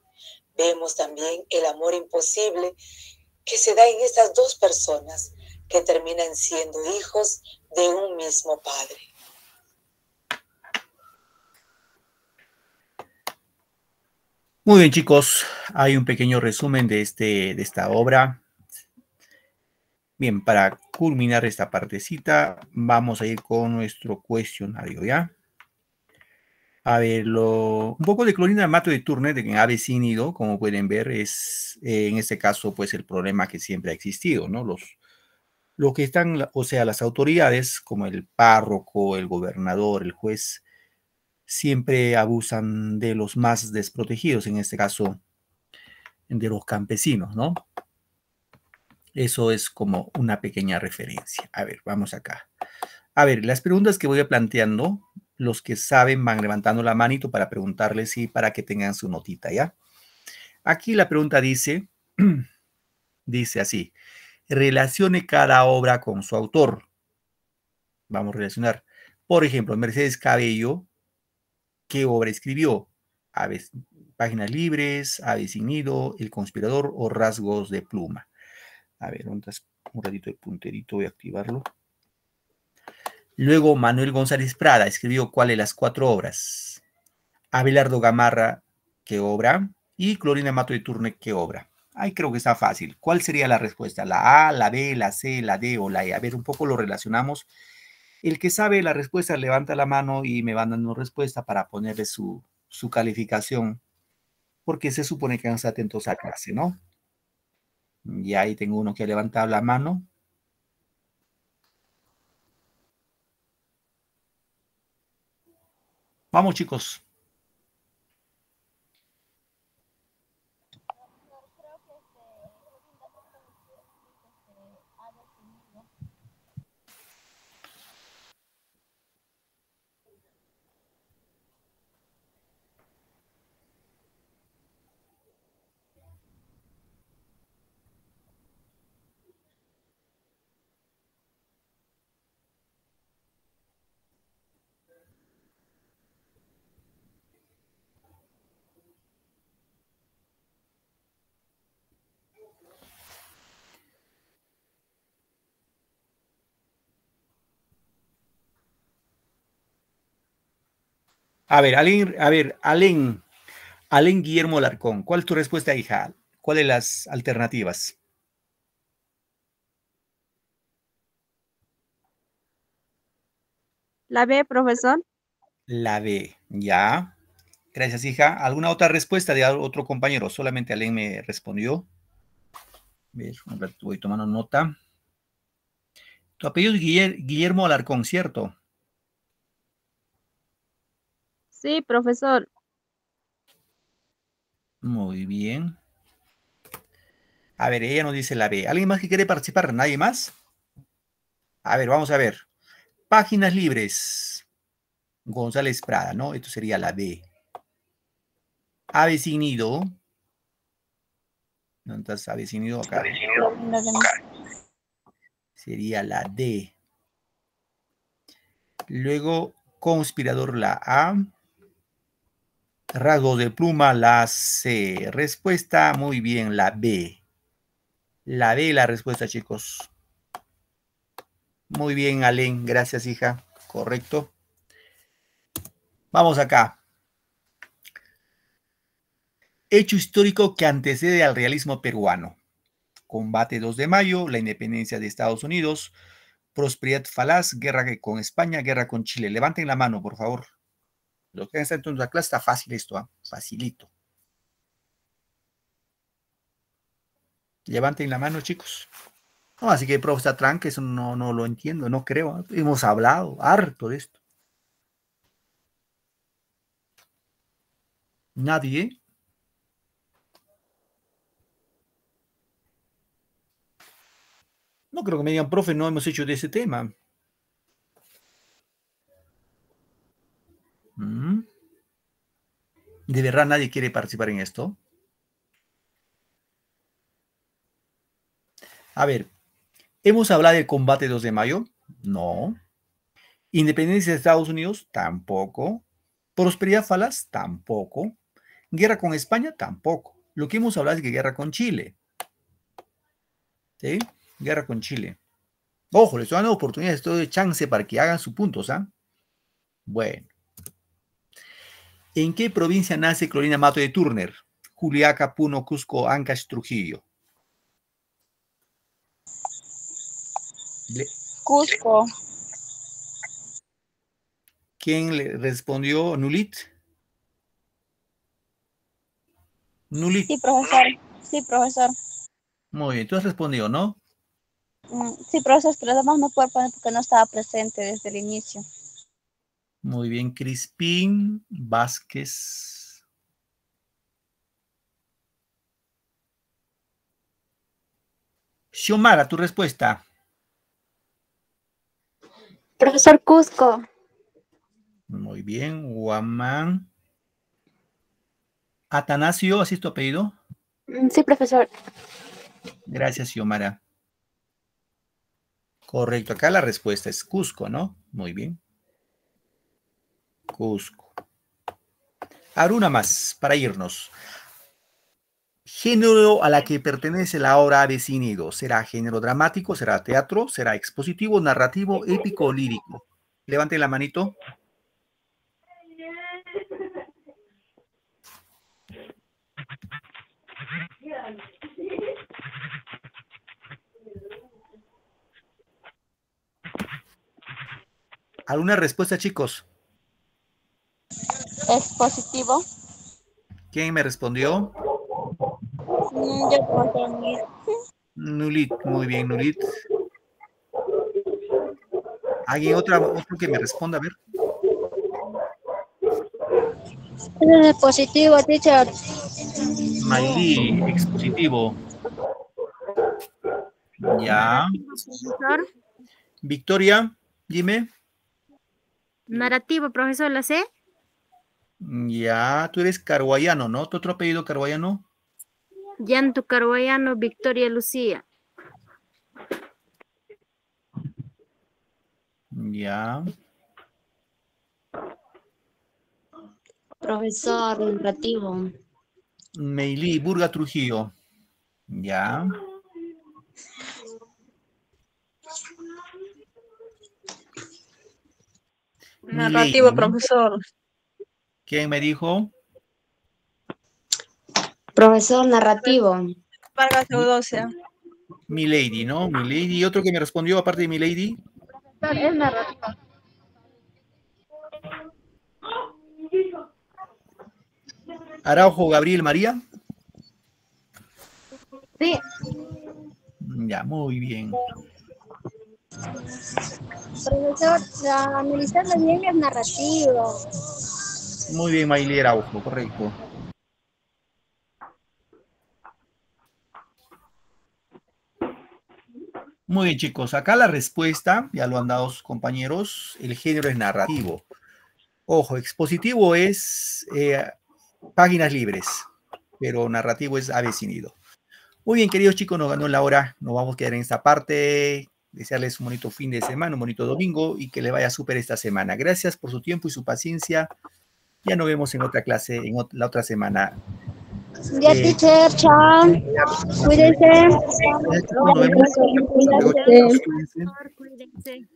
Vemos también el amor imposible que se da en estas dos personas que terminan siendo hijos de un mismo padre. Muy bien, chicos, hay un pequeño resumen de esta obra. Bien, para culminar esta partecita, vamos a ir con nuestro cuestionario, ¿ya? A ver, un poco de Clorinda Mato de Turner, de Ave Cínido, como pueden ver, es en este caso, pues, el problema que siempre ha existido, ¿no? Lo que están, o sea, las autoridades, como el párroco, el gobernador, el juez, siempre abusan de los más desprotegidos, en este caso, de los campesinos, ¿no? Eso es como una pequeña referencia. A ver, vamos acá. A ver, las preguntas que voy a planteando, los que saben van levantando la manito para preguntarles y para que tengan su notita, ¿ya? Aquí la pregunta dice, dice así, relacione cada obra con su autor. Vamos a relacionar. Por ejemplo, Mercedes Cabello, ¿qué obra escribió? Aves, Páginas libres, Ave sin nido, El conspirador o Rasgos de pluma. A ver, un ratito de punterito, voy a activarlo. Luego Manuel González Prada escribió ¿cuál de las 4 obras? Abelardo Gamarra, ¿qué obra? Y Clorina Mato de Turne, ¿qué obra? Ahí creo que está fácil. ¿Cuál sería la respuesta? ¿La A, la B, la C, la D o la E? A ver, un poco lo relacionamos. El que sabe la respuesta levanta la mano y me van dando respuesta para ponerle su calificación, porque se supone que van a estar atentos a clase, ¿no? Y ahí tengo uno que ha levantado la mano. Vamos, chicos. A ver, Alén Guillermo Larcón, ¿cuál es tu respuesta, hija? ¿Cuáles las alternativas? La B, profesor. La B, ya. Gracias, hija. ¿Alguna otra respuesta de otro compañero? Solamente Alén me respondió. A ver, un rato voy tomando nota. Tu apellido es Guillermo Alarcón, ¿cierto? Sí, profesor. Muy bien. A ver, ella nos dice la B. ¿Alguien más que quiere participar? ¿Nadie más? A ver, vamos a ver. Páginas libres. González Prada, ¿no? Esto sería la B. Ave sin nido. ¿Dónde estás? Ave sin nido acá. Sería la D. Luego, conspirador, la A. Rasgos de pluma, la C. Respuesta, muy bien, la B. La B, la respuesta, chicos. Muy bien, Alén. Gracias, hija. Correcto. Vamos acá. Hecho histórico que antecede al realismo peruano. Combate 2 de mayo, la independencia de Estados Unidos, prosperidad falaz, guerra con España, guerra con Chile. Levanten la mano, por favor. Lo que está en la clase está fácil esto, ¿eh? Facilito. Levanten la mano, chicos. No, así que, profe, está tranca, eso no lo entiendo, no creo. ¿Eh? Hemos hablado harto de esto. Nadie. No creo que me digan, profe, no hemos hecho de ese tema. ¿De verdad nadie quiere participar en esto? A ver, ¿hemos hablado del combate 2 de mayo? No. ¿Independencia de Estados Unidos? Tampoco. ¿Prosperidad falaz? Tampoco. ¿Guerra con España? Tampoco. Lo que hemos hablado es que guerra con Chile. ¿Sí? Guerra con Chile. Ojo, les estoy dando oportunidades, estoy de chance para que hagan su punto, ¿ah? Bueno. ¿En qué provincia nace Clorina Mato de Turner? Juliaca, Puno, Cusco, Ancash, Trujillo. Cusco. ¿Quién le respondió? ¿Nulit? Nulit. Sí, profesor. Sí, profesor. Muy bien, tú has respondido, ¿no? Sí, profesor, es que los demás no puedo poner porque no estaba presente desde el inicio. Muy bien, Crispín Vázquez. Xiomara, tu respuesta. Profesor Cusco. Muy bien, Guamán. Atanasio, ¿así es tu apellido? Sí, profesor. Gracias, Xiomara. Correcto, acá la respuesta es Cusco, ¿no? Muy bien. Cusco. Ahora una más, para irnos. Género a la que pertenece la obra Ave sin Nido. ¿Será género dramático? ¿Será teatro? ¿Será expositivo, narrativo, épico o lírico? Levanten la manito. ¿Alguna respuesta, chicos? Expositivo. ¿Quién me respondió? Yo conté. Nulit, muy bien, Nulit. ¿Alguien otro que me responda? A ver. Expositivo, teacher. Mayli, expositivo. Ya. Profesor. Victoria, dime. Narrativo, profesor, ¿la sé? Ya, tú eres carguayano, ¿no? ¿Tu otro apellido carguayano? Llanto Carguayano, Victoria Lucía. Ya. Profesor, narrativo. Meili, Burga Trujillo. Ya. Narrativo, Milady. profesor. ¿Quién me dijo? Profesor, narrativo. Vargas Eudocia. Milady, ¿no? Milady. ¿Y otro que me respondió aparte de Milady? Es narrativo. Araujo Gabriel María. Sí. Ya, muy bien. Profesor, analizarlo bien es narrativo. Muy bien, Maile Araujo, correcto. Muy bien, chicos. Acá la respuesta, ya lo han dado sus compañeros, el género es narrativo. Ojo, expositivo es páginas libres, pero narrativo es Ave sin Nido. Muy bien, queridos chicos, nos ganó la hora. Nos vamos a quedar en esta parte. Desearles un bonito fin de semana, un bonito domingo y que le vaya súper esta semana. Gracias por su tiempo y su paciencia. Ya nos vemos en otra clase, en la otra semana. Ya, teacher, chao. Cuídense. Nos vemos. Cuídense. Cuídense. Cuídense.